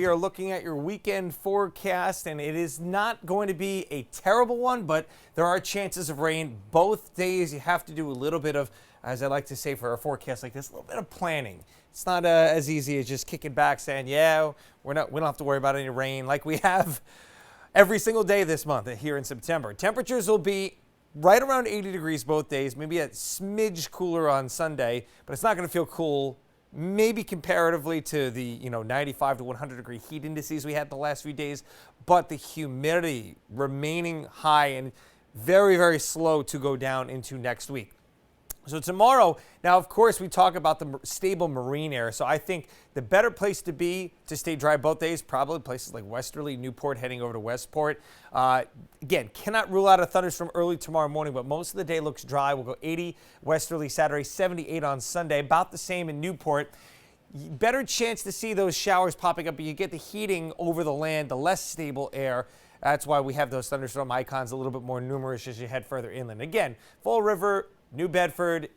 We are looking at your weekend forecast, and it is not going to be a terrible one, but there are chances of rain both days. You have to do a little bit of, as I like to say for a forecast like this, a little bit of planning. It's not as easy as just kicking back saying, yeah, we don't have to worry about any rain like we have every single day this month here in September. Temperatures will be right around 80 degrees both days, maybe a smidge cooler on Sunday, but it's not going to feel cool maybe comparatively to the 95 to 100 degree heat indices we had the last few days, but the humidity remaining high and very, very slow to go down into next week. So tomorrow, now of course we talk about the stable marine air, so I think the better place to be to stay dry both days, probably places like Westerly, Newport, heading over to Westport. Again, cannot rule out a thunderstorm early tomorrow morning, but most of the day looks dry. We'll go 80 Westerly Saturday, 78 on Sunday, about the same in Newport. Better chance to see those showers popping up, but you get the heating over the land, the less stable air. That's why we have those thunderstorm icons a little bit more numerous as you head further inland. Again, Fall River, New Bedford,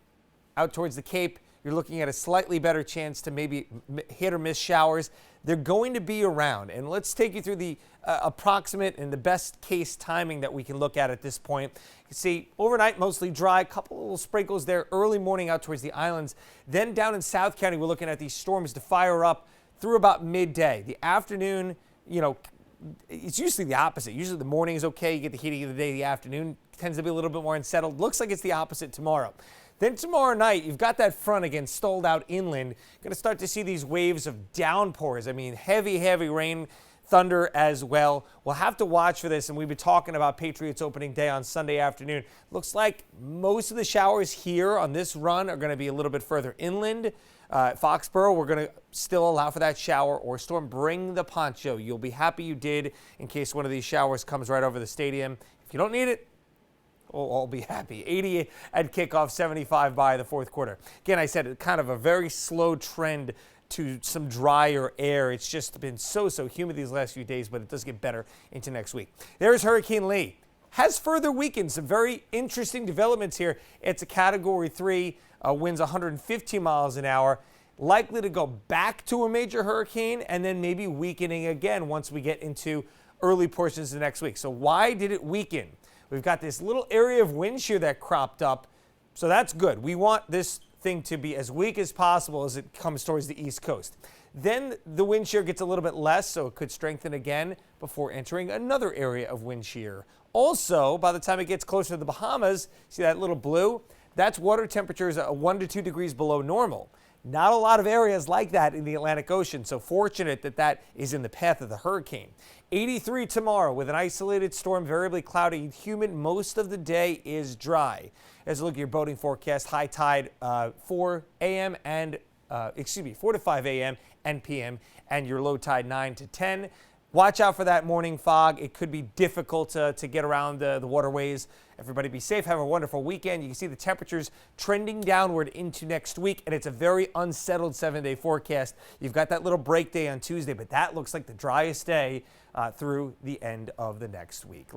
out towards the Cape, you're looking at a slightly better chance to maybe hit or miss showers. They're going to be around. And let's take you through the approximate and the best case timing that we can look at this point. You can see overnight, mostly dry, a couple little sprinkles there early morning out towards the islands. Then down in South County, we're looking at these storms to fire up through about midday. The afternoon, it's usually the opposite. Usually the morning is okay. You get the heating of the day. The afternoon tends to be a little bit more unsettled. Looks like it's the opposite tomorrow. Then tomorrow night, you've got that front again stalled out inland. Going to start to see these waves of downpours. I mean, heavy, heavy rain, thunder as well. We'll have to watch for this, and we've been talking about Patriots opening day on Sunday afternoon. Looks like most of the showers here on this run are going to be a little bit further inland. Foxborough, we're going to still allow for that shower or storm. Bring the poncho. You'll be happy you did in case one of these showers comes right over the stadium. If you don't need it, I'll be happy. 80 at kickoff, 75 by the fourth quarter. Again, I said kind of a very slow trend to some drier air. It's just been so humid these last few days, but it does get better into next week. There's Hurricane Lee. Has further weakened. Some very interesting developments here. It's a Category 3, winds 115 miles an hour. Likely to go back to a major hurricane and then maybe weakening again once we get into early portions of next week. So why did it weaken? We've got this little area of wind shear that cropped up, so that's good. We want this thing to be as weak as possible as it comes towards the East Coast. Then the wind shear gets a little bit less, so it could strengthen again before entering another area of wind shear. Also, by the time it gets closer to the Bahamas, see that little blue? That's water temperatures 1 to 2 degrees below normal. Not a lot of areas like that in the Atlantic Ocean, so fortunate that that is in the path of the hurricane. 83 tomorrow with an isolated storm, variably cloudy and humid. Most of the day is dry. As you look at your boating forecast, high tide 4 to 5 a.m. and p.m. and your low tide 9 to 10. Watch out for that morning fog. It could be difficult to get around the waterways. Everybody be safe. Have a wonderful weekend. You can see the temperatures trending downward into next week, and it's a very unsettled 7-day forecast. You've got that little break day on Tuesday, but that looks like the driest day through the end of the next week.